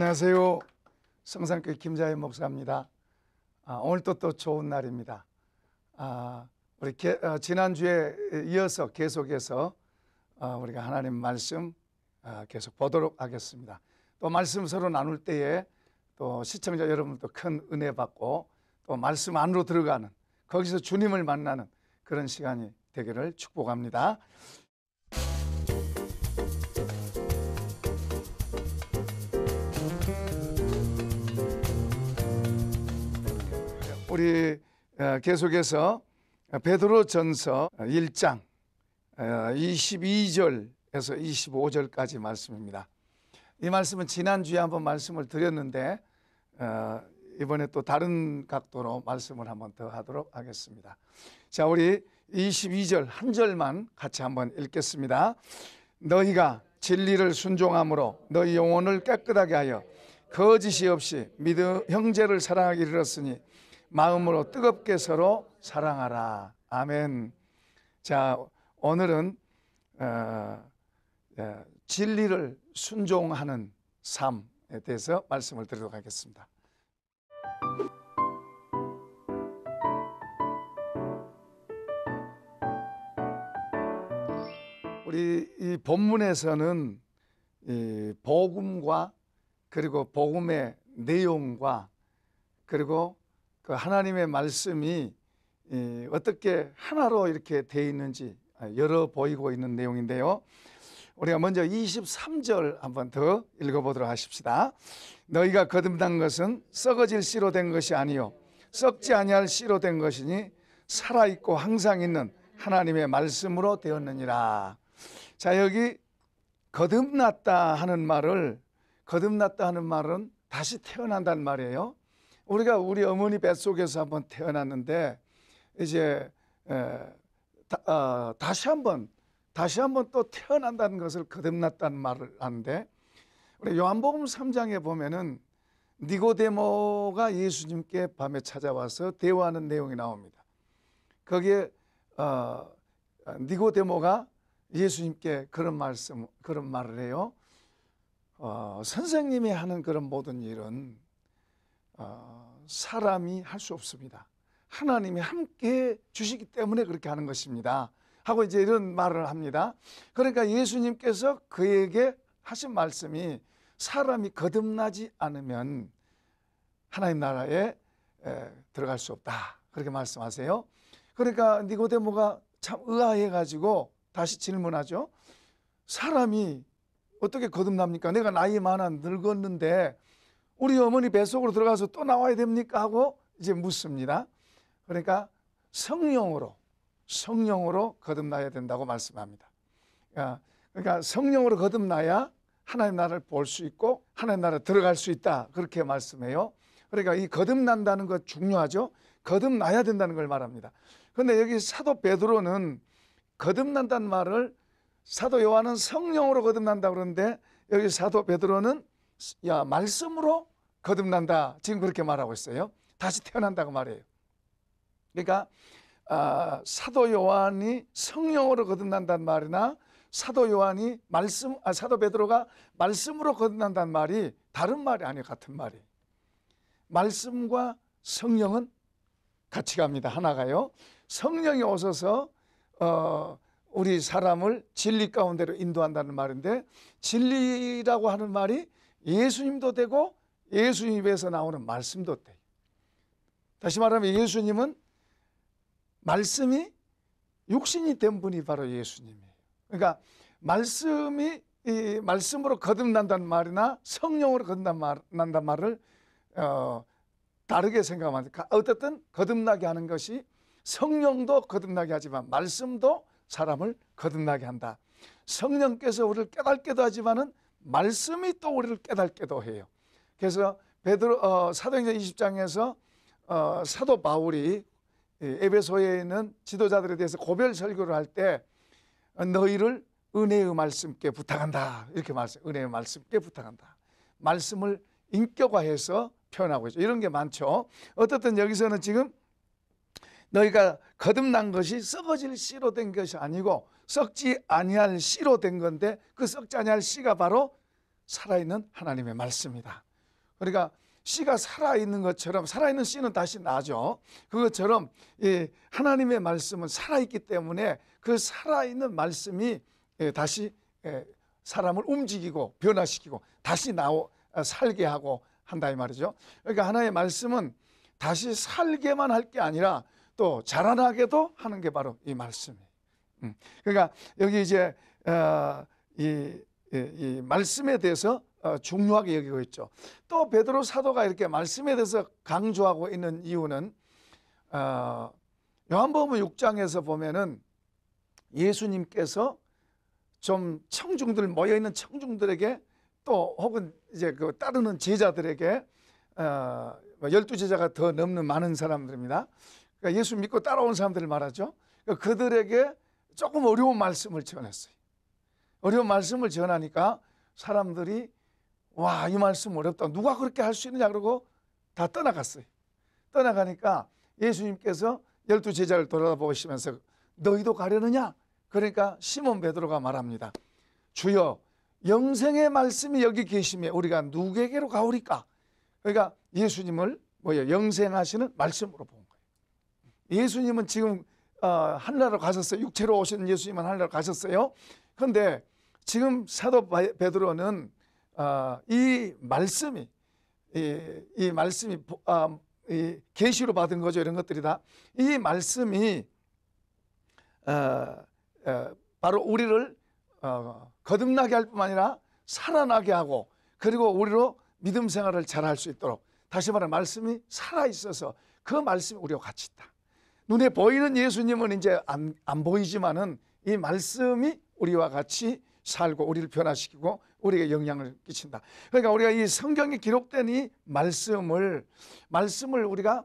안녕하세요. 성산교회 김자현 목사입니다. 오늘도 또 좋은 날입니다. 우리 지난주에 이어서 계속해서 우리가 하나님 말씀 계속 보도록 하겠습니다. 또 말씀 서로 나눌 때에 또 시청자 여러분도 큰 은혜 받고 또 말씀 안으로 들어가는, 거기서 주님을 만나는 그런 시간이 되기를 축복합니다. 우리 계속해서 베드로전서 1장 22절에서 25절까지 말씀입니다. 이 말씀은 지난주에 한번 말씀을 드렸는데 이번에 또 다른 각도로 말씀을 한번 더 하도록 하겠습니다. 자, 우리 22절 한 절만 같이 한번 읽겠습니다. 너희가 진리를 순종함으로 너희 영혼을 깨끗하게 하여 거짓이 없이 믿음 형제를 사랑하기 이르렀으니 마음으로 뜨겁게 서로 사랑하라. 아멘. 자, 오늘은 진리를 순종하는 삶에 대해서 말씀을 드리도록 하겠습니다. 우리 이 본문에서는 이 복음과 그리고 복음의 내용과 그리고 그 하나님의 말씀이 어떻게 하나로 이렇게 되어 있는지 열어 보이고 있는 내용인데요. 우리가 먼저 23절 한번 더 읽어보도록 하십시다. 너희가 거듭난 것은 썩어질 씨로 된 것이 아니요 썩지 아니할 씨로 된 것이니 살아있고 항상 있는 하나님의 말씀으로 되었느니라. 자, 여기 거듭났다 하는 말은 다시 태어난다는 말이에요. 우리가 우리 어머니 뱃속에서 한번 태어났는데 이제 다시 한번 또 태어난다는 것을 거듭났다는 말을 하는데, 우리 요한복음 3장에 보면은 니고데모가 예수님께 밤에 찾아와서 대화하는 내용이 나옵니다. 거기에 니고데모가 예수님께 그런 말을 해요. 선생님이 하는 그런 모든 일은 사람이 할 수 없습니다. 하나님이 함께 주시기 때문에 그렇게 하는 것입니다 하고 이제 이런 말을 합니다. 그러니까 예수님께서 그에게 하신 말씀이 사람이 거듭나지 않으면 하나님 나라에 들어갈 수 없다, 그렇게 말씀하세요. 그러니까 니고데모가 참 의아해가지고 다시 질문하죠. 사람이 어떻게 거듭납니까? 내가 나이 많아 늙었는데 우리 어머니 뱃속으로 들어가서 또 나와야 됩니까? 하고 이제 묻습니다. 그러니까 성령으로 거듭나야 된다고 말씀합니다. 그러니까 성령으로 거듭나야 하나님 나라를 볼 수 있고 하나님 나라에 들어갈 수 있다, 그렇게 말씀해요. 그러니까 이 거듭난다는 것 중요하죠. 거듭나야 된다는 걸 말합니다. 그런데 여기 사도 베드로는 거듭난다는 말을, 사도 요한은 성령으로 거듭난다 그러는데 여기 사도 베드로는 말씀으로 거듭난다, 지금 그렇게 말하고 있어요. 다시 태어난다고 말해요. 그러니까 사도 요한이 성령으로 거듭난다는 말이나 사도 베드로가 말씀으로 거듭난다는 말이 다른 말이 아니에요. 같은 말이에요. 말씀과 성령은 같이 갑니다. 하나가요. 성령이 오셔서 우리 사람을 진리 가운데로 인도한다는 말인데, 진리라고 하는 말이 예수님도 되고 예수님 입에서 나오는 말씀도 돼요. 다시 말하면 예수님은 말씀이 육신이 된 분이 바로 예수님이에요. 그러니까 말씀으로 거듭난다는 말이나 성령으로 거듭난다는 말을 다르게 생각하면 안 돼요. 어쨌든 거듭나게 하는 것이 성령도 거듭나게 하지만 말씀도 사람을 거듭나게 한다. 성령께서 우리를 깨닫게도 하지만은 말씀이 또 우리를 깨닫게도 해요. 그래서 사도행전 20장에서 사도 바울이 에베소에 있는 지도자들에 대해서 고별 설교를 할 때 너희를 은혜의 말씀께 부탁한다, 이렇게 은혜의 말씀께 부탁한다. 말씀을 인격화해서 표현하고 있죠. 이런 게 많죠. 어떻든 여기서는 지금 너희가 거듭난 것이 썩어질 씨로 된 것이 아니고 썩지 아니할 씨로 된 건데, 그 썩지 아니할 씨가 바로 살아있는 하나님의 말씀이다. 그러니까 씨가 살아있는 것처럼, 살아있는 씨는 다시 나죠. 그것처럼 하나님의 말씀은 살아있기 때문에 그 살아있는 말씀이 다시 사람을 움직이고 변화시키고 다시 살게 하고 한다 이 말이죠. 그러니까 하나님의 말씀은 다시 살게만 할 게 아니라 또 자라나게도 하는 게 바로 이 말씀이에요. 그러니까 여기 이제 이 말씀에 대해서 중요하게 여기고 있죠. 또 베드로 사도가 이렇게 말씀에 대해서 강조하고 있는 이유는 요한복음 6장에서 보면은 예수님께서 좀 청중들 모여 있는 청중들에게 또 혹은 이제 그 따르는 제자들에게 12제자가 더 넘는 많은 사람들입니다. 그러니까 예수 믿고 따라온 사람들을 말하죠. 그러니까 그들에게 조금 어려운 말씀을 전했어요. 어려운 말씀을 전하니까 사람들이 와, 이 말씀 어렵다. 누가 그렇게 할 수 있느냐 그러고 다 떠나갔어요. 떠나가니까 예수님께서 12제자를 돌아보시면서 너희도 가려느냐? 그러니까 시몬 베드로가 말합니다. 주여, 영생의 말씀이 여기 계시며 우리가 누구에게로 가오리까? 그러니까 예수님을 영생하시는 말씀으로 본 거예요. 예수님은 지금 하늘나라로 가셨어요. 육체로 오신 예수님은 하늘나라로 가셨어요. 그런데 지금 사도 베드로는 이 말씀이 계시로 받은 거죠. 이런 것들이 다 이 말씀이 바로 우리를 거듭나게 할 뿐만 아니라 살아나게 하고 그리고 우리로 믿음 생활을 잘할 수 있도록, 다시 말하면 말씀이 살아있어서 그 말씀이 우리와 같이 있다. 눈에 보이는 예수님은 이제 안 보이지만은 이 말씀이 우리와 같이 살고 우리를 변화시키고 우리에게 영향을 끼친다. 그러니까 우리가 이 성경에 기록된 이 말씀을 우리가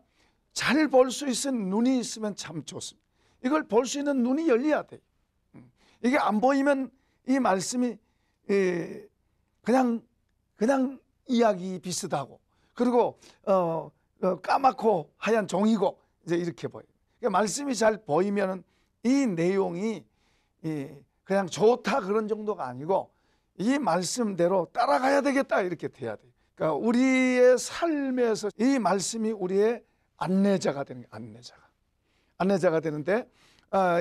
잘 볼 수 있는 눈이 있으면 참 좋습니다. 이걸 볼 수 있는 눈이 열려야 돼요. 이게 안 보이면 이 말씀이 그냥 이야기 비슷하고 그리고 까맣고 하얀 종이고 이제 이렇게 보여요. 그러니까 말씀이 잘 보이면 이 내용이 그냥 좋다 그런 정도가 아니고 이 말씀대로 따라가야 되겠다 이렇게 돼야 돼요. 그러니까 우리의 삶에서 이 말씀이 우리의 안내자가 되는 거예요. 안내자가 되는데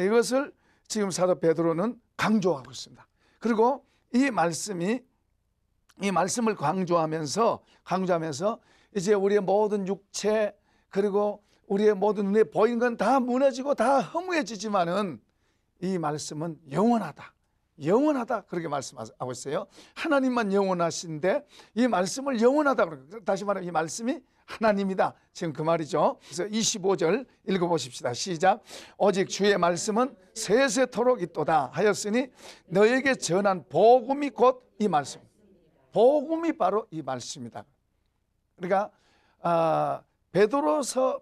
이것을 지금 사도 베드로는 강조하고 있습니다. 그리고 이 말씀을 강조하면서 이제 우리의 모든 육체 그리고 우리의 모든 눈에 보이는 건 다 무너지고 다 허무해지지만은 이 말씀은 영원하다 그렇게 말씀하고 있어요. 하나님만 영원하신데 이 말씀을 영원하다 그러고, 다시 말하면 이 말씀이 하나님이다. 지금 그 말이죠. 그래서 25절 읽어보십시다. 시작. 오직 주의 말씀은 세세토록 있도다 하였으니 너에게 전한 복음이 곧 이 말씀. 복음이 바로 이 말씀이다. 그러니까 베드로서,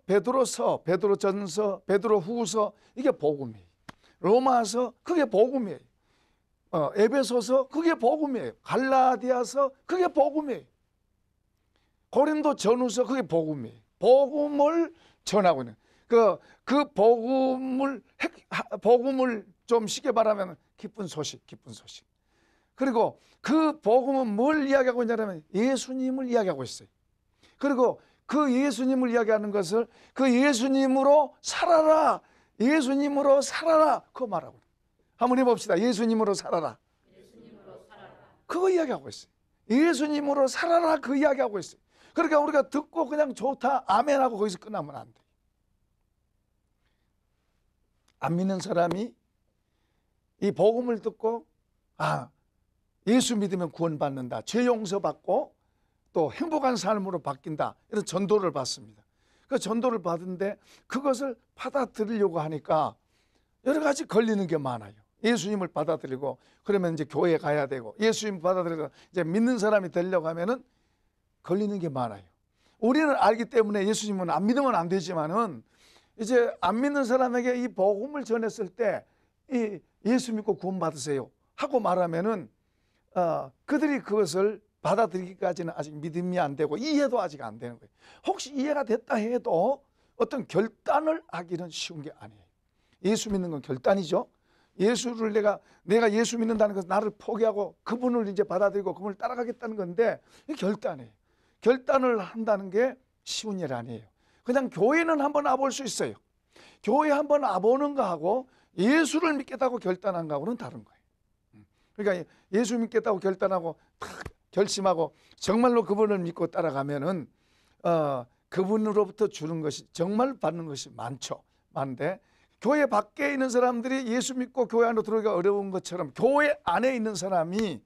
베드로전서, 베드로후서 이게 복음이에요. 로마서 그게 복음이에요. 에베소서 그게 복음이에요. 갈라디아서 그게 복음이에요. 고린도 전후서 그게 복음이에요. 복음을 전하고 있는 그 복음을 좀 쉽게 말하면 기쁜 소식. 그리고 그 복음은 뭘 이야기하고 있냐면 예수님을 이야기하고 있어요. 그리고 그 예수님을 이야기하는 것을 그 예수님으로 살아라. 그거 말하고 있어요. 한번 해봅시다. 예수님으로 살아라. 그거 이야기하고 있어요. 예수님으로 살아라. 그 이야기하고 있어요. 그러니까 우리가 듣고 그냥 좋다 아멘하고 거기서 끝나면 안 돼. 안 믿는 사람이 이 복음을 듣고 예수 믿으면 구원받는다, 죄 용서받고 또 행복한 삶으로 바뀐다, 이런 전도를 받습니다. 그 전도를 받은데 그것을 받아들이려고 하니까 여러 가지 걸리는 게 많아요. 예수님을 받아들이고 그러면 이제 교회에 가야 되고, 예수님 받아들여서 이제 믿는 사람이 되려고 하면은 걸리는 게 많아요. 우리는 알기 때문에 예수님은 안 믿으면 안 되지만은 이제 안 믿는 사람에게 이 복음을 전했을 때 이 예수 믿고 구원 받으세요 하고 말하면은 그들이 그것을 받아들이기까지는 아직 믿음이 안 되고 이해도 아직 안 되는 거예요. 혹시 이해가 됐다 해도 어떤 결단을 하기는 쉬운 게 아니에요. 예수 믿는 건 결단이죠. 예수를 내가 예수 믿는다는 것은 나를 포기하고 그분을 이제 받아들이고 그분을 따라가겠다는 건데 이게 결단이에요. 결단을 한다는 게 쉬운 일 아니에요. 그냥 교회는 한번 와볼 수 있어요. 교회 한번 와보는 거하고 예수를 믿겠다고 결단한 거하고는 다른 거예요. 그러니까 예수 믿겠다고 결단하고 딱 결심하고 정말로 그분을 믿고 따라가면은 그분으로부터 주는 것이 정말 받는 것이 많은데 교회 밖에 있는 사람들이 예수 믿고 교회 안으로 들어오기가 어려운 것처럼 교회 안에 있는 사람이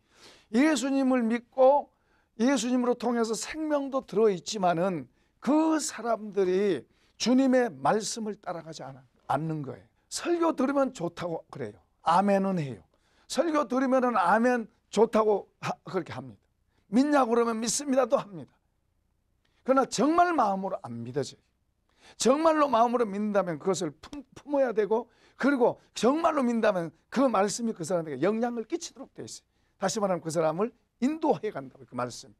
예수님을 믿고 예수님으로 통해서 생명도 들어있지만은 그 사람들이 주님의 말씀을 따라가지 않는 거예요. 설교 들으면 좋다고 그래요. 아멘은 해요. 설교 들으면 아멘 좋다고 그렇게 합니다. 믿냐고 그러면 믿습니다도 합니다. 그러나 정말 마음으로 안 믿어져요. 정말로 마음으로 믿는다면 그것을 품어야 되고, 그리고 정말로 믿는다면 그 말씀이 그 사람에게 영향을 끼치도록 되어 있어요. 다시 말하면 그 사람을 인도해 간다고, 그 말씀.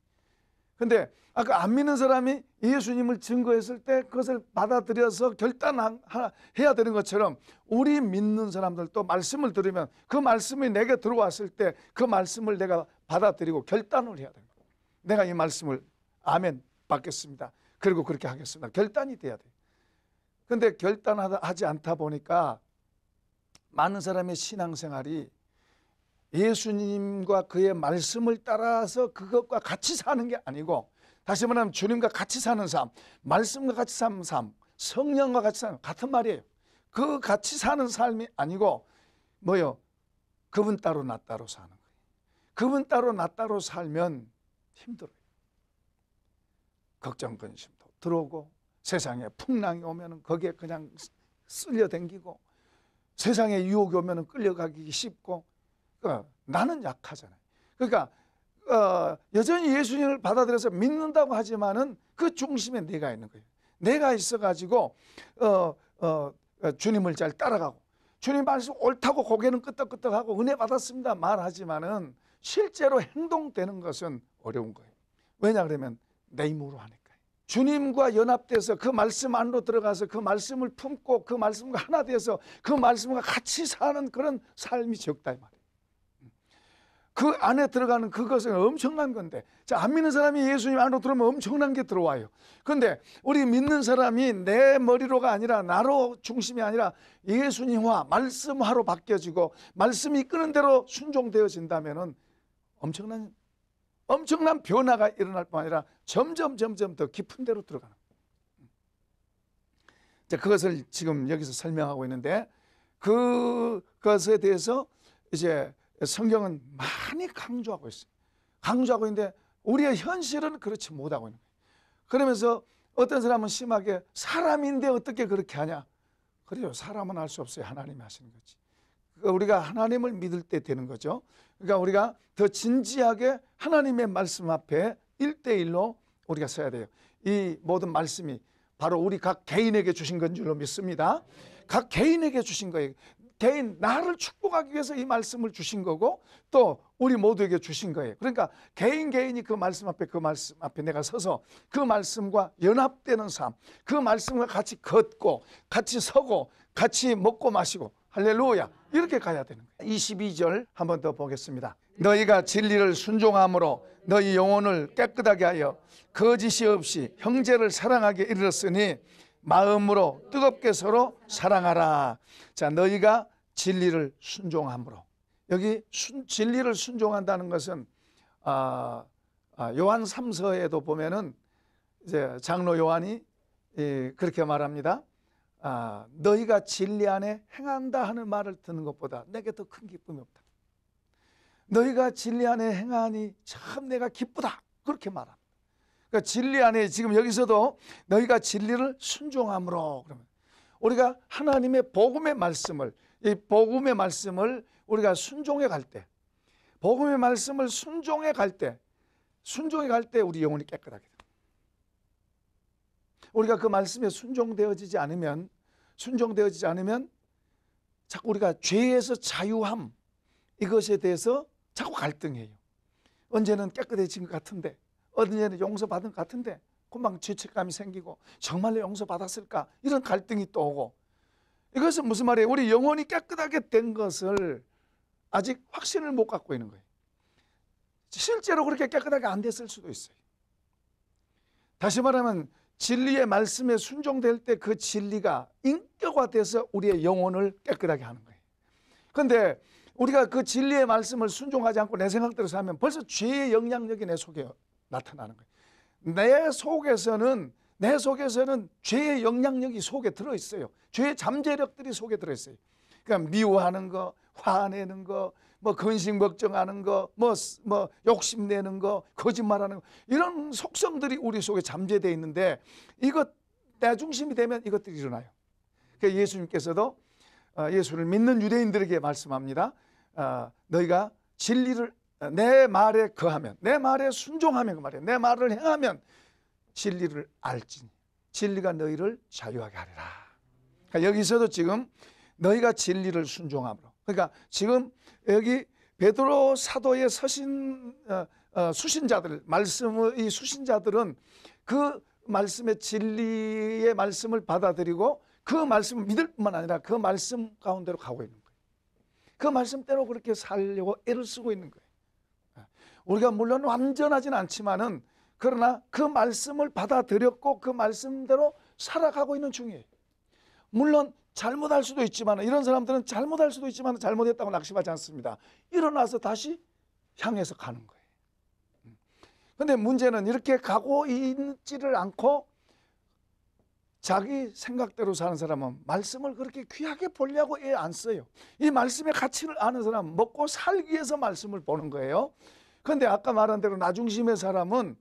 근데 아까 안 믿는 사람이 예수님을 증거했을 때 그것을 받아들여서 결단해야 되는 것처럼, 우리 믿는 사람들도 말씀을 들으면 그 말씀이 내게 들어왔을 때 그 말씀을 내가 받아들이고 결단을 해야 됩니다. 내가 이 말씀을 아멘 받겠습니다. 그리고 그렇게 하겠습니다. 결단이 돼야 돼요. 근데 결단하지 않다 보니까 많은 사람의 신앙생활이 예수님과 그의 말씀을 따라서 그것과 같이 사는 게 아니고, 다시 말하면 주님과 같이 사는 삶, 말씀과 같이 사는 삶, 성령과 같이 사는, 같은 말이에요. 그 같이 사는 삶이 아니고 뭐요? 그분 따로 나 따로 사는 거예요. 그분 따로 나 따로 살면 힘들어요. 걱정 근심도 들어오고, 세상에 풍랑이 오면 거기에 그냥 쓸려댕기고, 세상에 유혹이 오면 끌려가기 쉽고, 나는 약하잖아요. 그러니까 여전히 예수님을 받아들여서 믿는다고 하지만은 그 중심에 내가 있는 거예요. 내가 있어가지고 주님을 잘 따라가고, 주님 말씀 옳다고 고개는 끄덕끄덕하고 은혜 받았습니다 말하지만은 실제로 행동되는 것은 어려운 거예요. 왜냐 그러면 내 힘으로 하니까. 주님과 연합돼서 그 말씀 안으로 들어가서 그 말씀을 품고 그 말씀과 하나 되어서 그 말씀과 같이 사는 그런 삶이 적다 이 말이에요. 그 안에 들어가는 그것은 엄청난 건데, 자, 안 믿는 사람이 예수님 안으로 들어오면 엄청난 게 들어와요. 그런데 우리 믿는 사람이 내 머리로가 아니라 나로 중심이 아니라 예수님화 말씀화로 바뀌어지고 말씀이 이끄는 대로 순종되어진다면은 엄청난 변화가 일어날 뿐 아니라 점점 더 깊은 데로 들어가는 거예요. 자, 그것을 지금 여기서 설명하고 있는데, 그것에 대해서 이제 성경은 많이 강조하고 있어요. 강조하고 있는데 우리의 현실은 그렇지 못하고 있는 거예요. 그러면서 어떤 사람은 심하게 사람인데 어떻게 그렇게 하냐? 그래요. 사람은 할 수 없어요. 하나님이 하시는 거지. 우리가 하나님을 믿을 때 되는 거죠. 그러니까 우리가 더 진지하게 하나님의 말씀 앞에 1대1로 우리가 서야 돼요. 이 모든 말씀이 바로 우리 각 개인에게 주신 건 줄로 믿습니다. 각 개인에게 주신 거예요. 개인, 나를 축복하기 위해서 이 말씀을 주신 거고 또 우리 모두에게 주신 거예요. 그러니까 개인이 그 말씀 앞에 내가 서서 그 말씀과 연합되는 삶, 그 말씀과 같이 걷고 같이 서고 같이 먹고 마시고, 할렐루야, 이렇게 가야 되는 거예요. 22절 한번 더 보겠습니다. 너희가 진리를 순종함으로 너희 영혼을 깨끗하게 하여 거짓이 없이 형제를 사랑하게 이르렀으니 마음으로 뜨겁게 서로 사랑하라. 자, 너희가 진리를 순종함으로, 여기 진리를 순종한다는 것은 요한 3서에도 보면은 이제 장로 요한이 그렇게 말합니다. 너희가 진리 안에 행한다 하는 말을 듣는 것보다 내게 더 큰 기쁨이 없다. 너희가 진리 안에 행하니 참 내가 기쁘다, 그렇게 말합니다. 그러니까 진리 안에, 지금 여기서도 너희가 진리를 순종함으로, 그러면 우리가 하나님의 복음의 말씀을, 이 복음의 말씀을 우리가 순종해 갈 때, 복음의 말씀을 순종해 갈 때 우리 영혼이 깨끗하게 됩니다. 우리가 그 말씀에 순종되어지지 않으면 자꾸 우리가 죄에서 자유함, 이것에 대해서 자꾸 갈등해요. 언제는 깨끗해진 것 같은데, 언제는 용서받은 것 같은데 금방 죄책감이 생기고, 정말로 용서받았을까, 이런 갈등이 또 오고. 이것은 무슨 말이에요? 우리 영혼이 깨끗하게 된 것을 아직 확신을 못 갖고 있는 거예요. 실제로 그렇게 깨끗하게 안 됐을 수도 있어요. 다시 말하면 진리의 말씀에 순종될 때 그 진리가 인격화돼서 우리의 영혼을 깨끗하게 하는 거예요. 그런데 우리가 그 진리의 말씀을 순종하지 않고 내 생각대로 살면 벌써 죄의 영향력이 내 속에 나타나는 거예요. 내 속에서는 죄의 영향력이 속에 들어있어요. 죄의 잠재력들이 속에 들어있어요. 그러니까 미워하는 거, 화내는 거, 뭐 근심 걱정하는 거, 뭐 욕심내는 거, 거짓말하는 거, 이런 속성들이 우리 속에 잠재되어 있는데 이것 내 중심이 되면 이것들이 일어나요. 그러니까 예수님께서도 예수를 믿는 유대인들에게 말씀합니다. 너희가 진리를 내 말에 거하면, 내 말에 순종하면, 그 말이에요. 내 말을 행하면 진리를 알지니 진리가 너희를 자유하게 하리라. 그러니까 여기서도 지금 너희가 진리를 순종함으로, 그러니까 지금 여기 베드로 사도의 수신자들, 말씀의 수신자들은 그 말씀의 진리의 말씀을 받아들이고 그 말씀을 믿을 뿐만 아니라 그 말씀 가운데로 가고 있는 거예요. 그 말씀대로 그렇게 살려고 애를 쓰고 있는 거예요. 우리가 물론 완전하진 않지만은 그러나 그 말씀을 받아들였고 그 말씀대로 살아가고 있는 중이에요. 물론 잘못할 수도 있지만, 이런 사람들은 잘못할 수도 있지만 잘못했다고 낙심하지 않습니다. 일어나서 다시 향해서 가는 거예요. 그런데 문제는 이렇게 가고 있지를 않고 자기 생각대로 사는 사람은 말씀을 그렇게 귀하게 보려고 애 안 써요. 이 말씀의 가치를 아는 사람은 먹고 살기 위해서 말씀을 보는 거예요. 그런데 아까 말한 대로 나중심의 사람은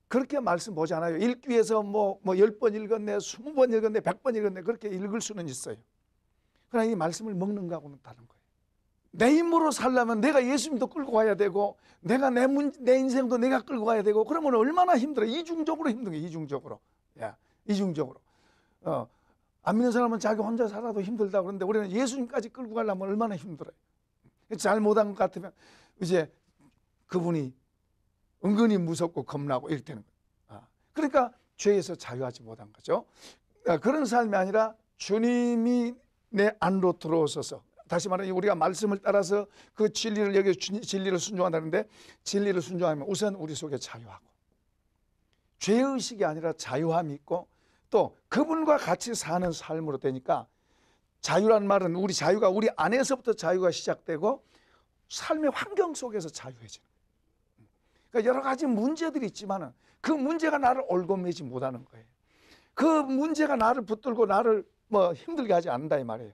그렇게 말씀 보지 않아요. 읽기 위해서 뭐 10번 읽었네, 20번 읽었네, 100번 읽었네, 그렇게 읽을 수는 있어요. 그러나 이 말씀을 먹는 거하고는 다른 거예요. 내 힘으로 살려면 내가 예수님도 끌고 가야 되고, 내가 내 인생도 내가 끌고 가야 되고, 그러면 얼마나 힘들어. 이중적으로 힘든 거예요. 이중적으로. 안 믿는 사람은 자기 혼자 살아도 힘들다 그러는데 우리는 예수님까지 끌고 가려면 얼마나 힘들어요. 잘못한 것 같으면 이제 그분이 은근히 무섭고 겁나고 이럴 때는 거예요. 그러니까 죄에서 자유하지 못한 거죠. 그런 삶이 아니라 주님이 내 안으로 들어오셔서, 다시 말하면 우리가 말씀을 따라서 그 진리를, 여기 진리를 순종한다는데, 진리를 순종하면 우선 우리 속에 자유하고, 죄의식이 아니라 자유함이 있고, 또 그분과 같이 사는 삶으로 되니까, 자유란 말은 우리 자유가 우리 안에서부터 자유가 시작되고 삶의 환경 속에서 자유해지는 거예요. 그러니까 여러 가지 문제들이 있지만 그 문제가 나를 얽어매지 못하는 거예요. 그 문제가 나를 붙들고 나를 힘들게 하지 않는다 이 말이에요.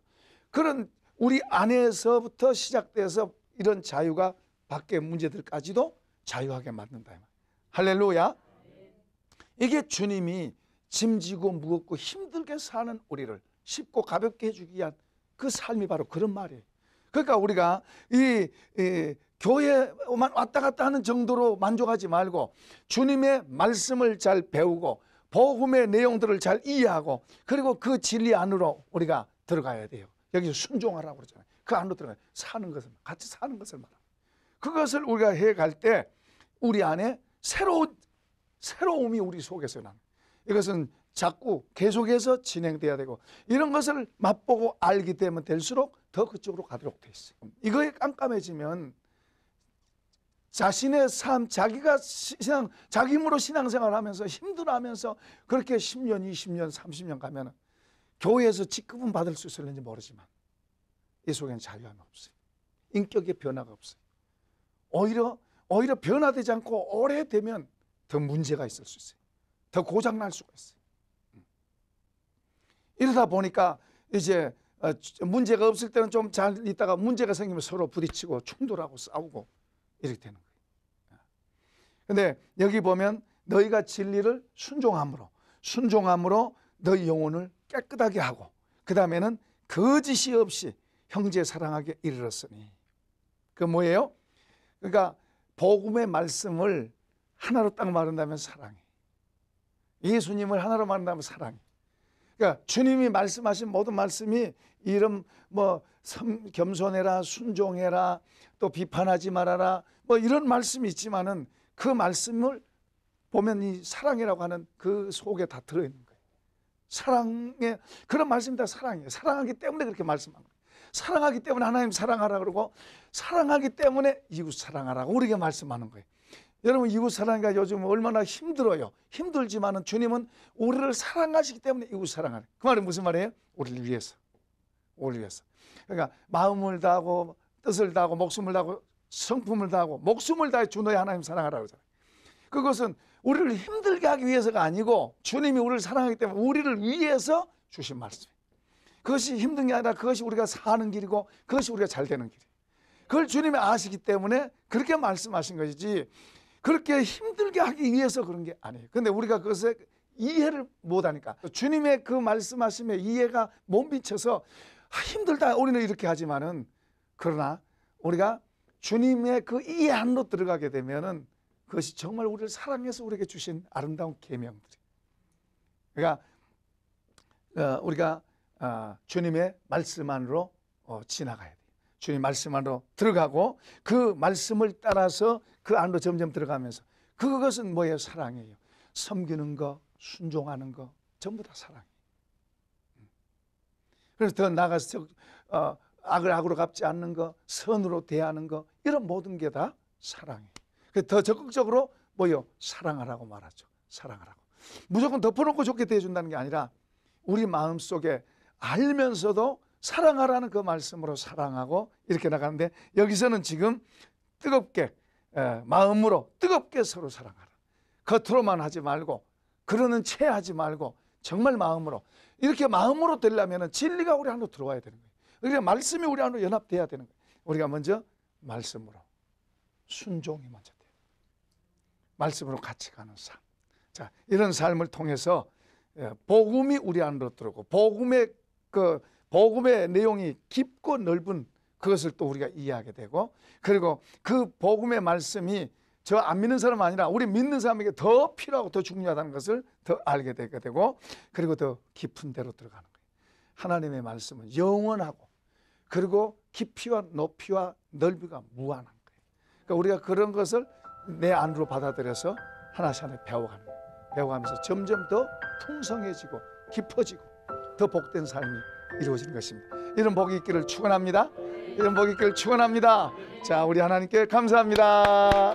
그런 우리 안에서부터 시작돼서 이런 자유가 밖의 문제들까지도 자유하게 만든다 이 말이에요. 할렐루야. 이게 주님이 짐지고 무겁고 힘들게 사는 우리를 쉽고 가볍게 해주기 위한 그 삶이 바로 그런 말이에요. 그러니까 우리가 이 교회만 왔다 갔다 하는 정도로 만족하지 말고 주님의 말씀을 잘 배우고 복음의 내용들을 잘 이해하고, 그리고 그 진리 안으로 우리가 들어가야 돼요. 여기서 순종하라고 그러잖아요. 그 안으로 들어가야 사는 것을, 같이 사는 것을 말합니다. 그것을 우리가 해갈 때 우리 안에 새로움이 우리 속에서 나는, 이것은 자꾸 계속해서 진행돼야 되고, 이런 것을 맛보고 알기 때문에 될수록 더 그쪽으로 가도록 돼 있어요. 이거에 깜깜해지면 자신의 삶, 자기가 자기 힘으로 신앙생활을 하면서 힘들어하면서 그렇게 10년, 20년, 30년 가면 교회에서 직급은 받을 수 있을는지 모르지만 이 속에는 자유함이 없어요. 인격의 변화가 없어요. 오히려 변화되지 않고 오래되면 더 문제가 있을 수 있어요. 더 고장날 수가 있어요. 이러다 보니까 이제 문제가 없을 때는 좀 잘 있다가 문제가 생기면 서로 부딪히고 충돌하고 싸우고 이렇게 되는 거예요. 근데 여기 보면 너희가 진리를 순종함으로 너희 영혼을 깨끗하게 하고, 그 다음에는 거짓이 없이 형제 사랑하게 이르렀으니. 그 뭐예요? 그러니까 복음의 말씀을 하나로 딱 말한다면 사랑해. 예수님을 하나로 말한다면 사랑해. 그러니까 주님이 말씀하신 모든 말씀이 이런 겸손해라, 순종해라, 또 비판하지 말아라, 이런 말씀이 있지만은 그 말씀을 보면 이 사랑이라고 하는 그 속에 다 들어있는 거예요. 사랑의 그런 말씀이 다 사랑이에요. 사랑하기 때문에 그렇게 말씀한 거예요. 사랑하기 때문에 하나님 사랑하라 그러고, 사랑하기 때문에 이웃 사랑하라고 우리에게 말씀하는 거예요. 여러분 이웃 사랑이 요즘 얼마나 힘들어요. 힘들지만은 주님은 우리를 사랑하시기 때문에 이웃 사랑하는. 그 말은 무슨 말이에요? 우리를 위해서. 우리를 위해서. 그러니까 마음을 다하고 뜻을 다하고 목숨을 다하고 성품을 다하고 목숨을 다해 주 너의 하나님 사랑하라고 하잖아요. 그것은 우리를 힘들게 하기 위해서가 아니고 주님이 우리를 사랑하기 때문에 우리를 위해서 주신 말씀이에요. 그것이 힘든 게 아니라 그것이 우리가 사는 길이고 그것이 우리가 잘 되는 길이에요. 그걸 주님이 아시기 때문에 그렇게 말씀하신 것이지 그렇게 힘들게 하기 위해서 그런 게 아니에요. 그런데 우리가 그것에 이해를 못하니까 주님의 그 말씀하심에 이해가 못 미쳐서 힘들다 우리는 이렇게 하지만은 그러나 우리가 주님의 그 이해 안으로 들어가게 되면은 그것이 정말 우리를 사랑해서 우리에게 주신 아름다운 계명들이에요. 그러니까 우리가 주님의 말씀 안으로 지나가야 돼요. 주님 말씀 안으로 들어가고 그 말씀을 따라서 그 안으로 점점 들어가면서 그것은 뭐예요? 사랑이에요. 섬기는 거, 순종하는 거 전부 다 사랑이에요. 그래서 더 나아가서 악을 악으로 갚지 않는 거, 선으로 대하는 거 이런 모든 게 다 사랑이에요. 그래서 더 적극적으로 뭐예요? 사랑하라고 말하죠. 사랑하라고. 무조건 덮어놓고 좋게 대해준다는 게 아니라 우리 마음속에 알면서도 사랑하라는 그 말씀으로 사랑하고 이렇게 나가는데 여기서는 지금 뜨겁게 마음으로 뜨겁게 서로 사랑하라. 겉으로만 하지 말고 그러는 채 하지 말고 정말 마음으로 이렇게 마음으로 되려면 진리가 우리 안으로 들어와야 되는 거예요. 그러니까 말씀이 우리 안으로 연합돼야 되는 거예요. 우리가 먼저 말씀으로 순종이 먼저 돼요. 말씀으로 같이 가는 삶. 자, 이런 삶을 통해서 복음이 우리 안으로 들어오고 복음의 내용이 깊고 넓은 그것을 또 우리가 이해하게 되고 그리고 그 복음의 말씀이 저 안 믿는 사람 아니라 우리 믿는 사람에게 더 필요하고 더 중요하다는 것을 더 알게 되게 되고 그리고 더 깊은 데로 들어가는 거예요. 하나님의 말씀은 영원하고 그리고 깊이와 높이와 넓이가 무한한 거예요. 그러니까 우리가 그런 것을 내 안으로 받아들여서 하나씩 하나씩 배워가는 거예요. 배워가면서 점점 더 풍성해지고 깊어지고 더 복된 삶이 이루어지는 것입니다. 이런 복이 있기를 축원합니다. 이런 복이 있기를 축원합니다. 자, 우리 하나님께 감사합니다.